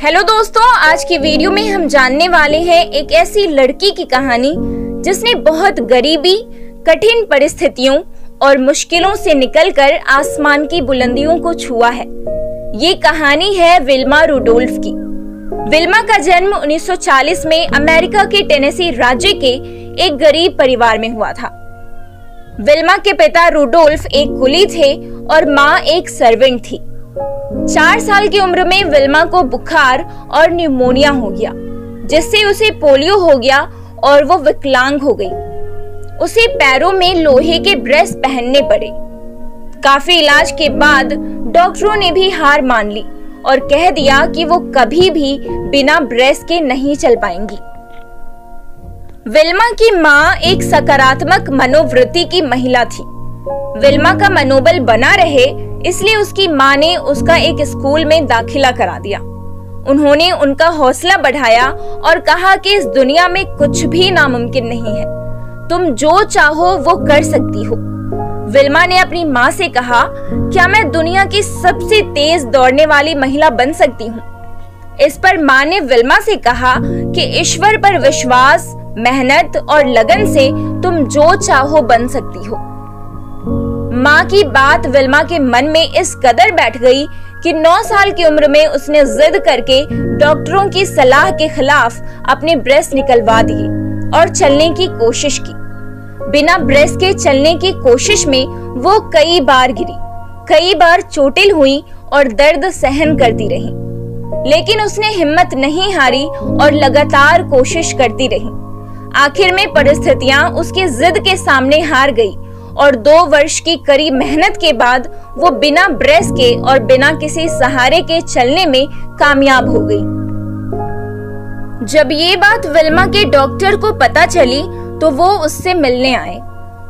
Hello दोस्तों, आज की वीडियो में हम जानने वाले हैं एक ऐसी लड़की की कहानी जिसने बहुत गरीबी, कठिन परिस्थितियों और मुश्किलों से निकलकर आसमान की बुलंदियों को छुआ है। ये कहानी है विल्मा रुडोल्फ की। विल्मा का जन्म 1940 में अमेरिका के टेनेसी राज्य के एक गरीब परिवार में हुआ था। विल्मा के पिता रुडोल्फ एक कुली थे और माँ एक सर्वेंट थी। 4 साल की उम्र में विल्मा को बुखार और न्यूमोनिया हो गया, जिससे उसे पोलियो हो गया और वो विकलांग हो गई। उसे पैरों में लोहे के ब्रेस पहनने पड़े। काफी इलाज के बाद डॉक्टरों ने भी हार मान ली और कह दिया कि वो कभी भी बिना ब्रेस के नहीं चल पाएंगी। विल्मा की माँ एक सकारात्मक मनोवृत्ति की महिला थी। विल्मा का मनोबल बना रहे इसलिए उसकी माँ ने उसका एक स्कूल में दाखिला करा दिया। उन्होंने उनका हौसला बढ़ाया और कहा कि इस दुनिया में कुछ भी नामुमकिन नहीं है, तुम जो चाहो वो कर सकती हो। विल्मा ने अपनी माँ से कहा, क्या मैं दुनिया की सबसे तेज दौड़ने वाली महिला बन सकती हूँ? इस पर माँ ने विल्मा से कहा कि ईश्वर पर विश्वास, मेहनत और लगन से तुम जो चाहो बन सकती हो। माँ की बात विल्मा के मन में इस कदर बैठ गई कि 9 साल की उम्र में उसने जिद करके डॉक्टरों की सलाह के खिलाफ अपने ब्रेस्ट निकलवा दिए और चलने की कोशिश की। बिना ब्रेस्ट के चलने की कोशिश में वो कई बार गिरी, कई बार चोटिल हुई और दर्द सहन करती रही, लेकिन उसने हिम्मत नहीं हारी और लगातार कोशिश करती रही। आखिर में परिस्थितियां उसकी जिद के सामने हार गई और 2 वर्ष की कड़ी मेहनत के बाद वो बिना ब्रेस के और बिना किसी सहारे के चलने में कामयाब हो गई। जब ये बात विल्मा के डॉक्टर को पता चली तो वो उससे मिलने आए।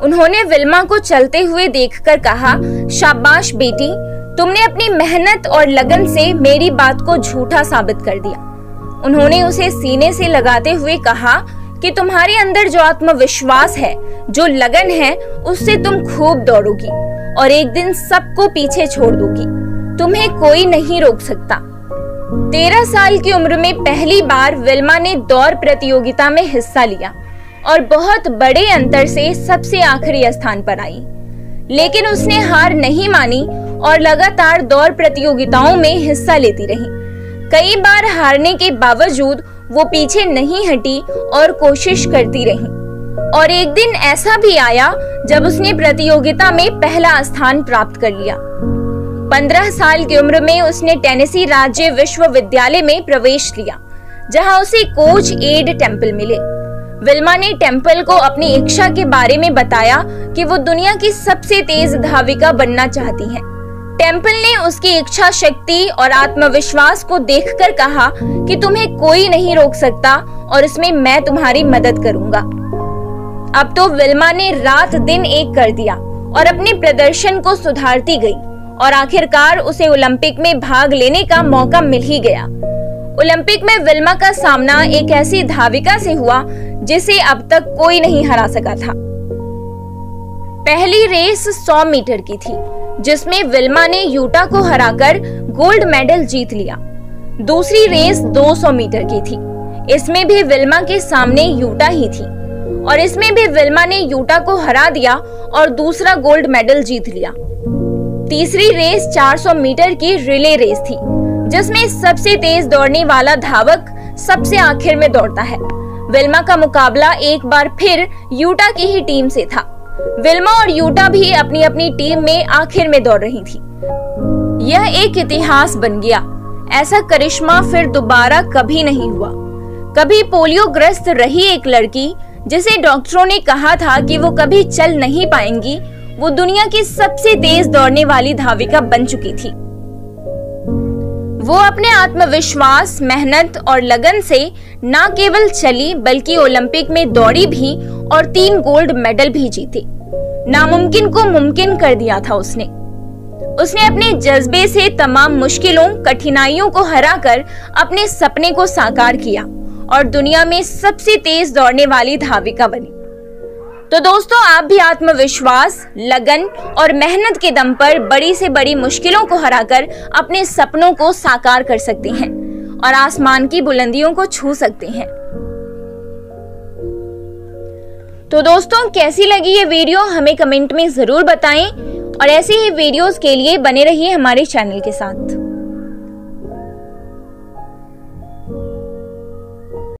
उन्होंने विल्मा को चलते हुए देखकर कहा, शाबाश बेटी, तुमने अपनी मेहनत और लगन से मेरी बात को झूठा साबित कर दिया। उन्होंने उसे सीने से लगाते हुए कहा कि तुम्हारे अंदर जो आत्मविश्वास है, जो लगन है, उससे तुम खूब दौड़ोगी और एक दिन सबको पीछे छोड़ दोगी। तुम्हें कोई नहीं रोक सकता। 13 साल की उम्र में पहली बार विल्मा ने दौड़ प्रतियोगिता में हिस्सा लिया और बहुत बड़े अंतर से सबसे आखिरी स्थान पर आई। लेकिन उसने हार नहीं मानी और लगातार दौड़ प्रतियोगिताओं में हिस्सा लेती रही। कई बार हारने के बावजूद वो पीछे नहीं हटी और कोशिश करती रही। और एक दिन ऐसा भी आया जब उसने प्रतियोगिता में पहला स्थान प्राप्त कर लिया। 15 साल की उम्र में उसने टेनेसी राज्य विश्वविद्यालय में प्रवेश लिया, जहां उसे कोच एड टेम्पल मिले। विल्मा ने टेम्पल को अपनी इच्छा के बारे में बताया कि वो दुनिया की सबसे तेज धाविका बनना चाहती है। टेम्पल ने उसकी इच्छा शक्ति और आत्मविश्वास को देखकर कहा कि तुम्हें कोई नहीं रोक सकता और इसमें मैं तुम्हारी मदद करूंगा। अब तो विल्मा ने रात दिन एक कर दिया और अपने प्रदर्शन को सुधारती गई और आखिरकार उसे ओलंपिक में भाग लेने का मौका मिल ही गया। ओलंपिक में विल्मा का सामना एक ऐसी धाविका से हुआ जिसे अब तक कोई नहीं हरा सका था। पहली रेस 100 मीटर की थी, जिसमें विल्मा ने यूटा को हराकर गोल्ड मेडल जीत लिया। दूसरी रेस 200 मीटर की थी। इसमें भी विल्मा के सामने यूटा ही थी और इसमें भी विल्मा ने यूटा को हरा दिया और दूसरा गोल्ड मेडल जीत लिया। तीसरी रेस 400 मीटर की रिले रेस थी, जिसमें सबसे तेज दौड़ने वाला धावक सबसे आखिर में दौड़ता है। विल्मा का मुकाबला एक बार फिर यूटा की ही टीम से था। विल्मा और यूटा भी अपनी अपनी टीम में आखिर में दौड़ रही थी। यह एक इतिहास बन गया। ऐसा करिश्मा फिर दोबारा कभी नहीं हुआ। कभी पोलियोग्रस्त रही एक लड़की, जिसे डॉक्टरों ने कहा था कि वो कभी चल नहीं पाएंगी, वो दुनिया की सबसे तेज दौड़ने वाली धाविका बन चुकी थी। वो अपने आत्मविश्वास, मेहनत और लगन से न केवल चली बल्कि ओलंपिक में दौड़ी भी और 3 गोल्ड मेडल भी जीते। नामुमकिन को मुमकिन कर दिया था उसने अपने जज्बे से तमाम मुश्किलों, कठिनाइयों को हराकर अपने सपने को साकार किया और दुनिया में सबसे तेज दौड़ने वाली धाविका बनी। तो दोस्तों, आप भी आत्मविश्वास, लगन और मेहनत के दम पर बड़ी से बड़ी मुश्किलों को हराकर अपने सपनों को साकार कर सकते हैं और आसमान की बुलंदियों को छू सकते हैं। तो दोस्तों, कैसी लगी ये वीडियो हमें कमेंट में जरूर बताएं और ऐसी ही वीडियोस के लिए बने रहिए हमारे चैनल के साथ।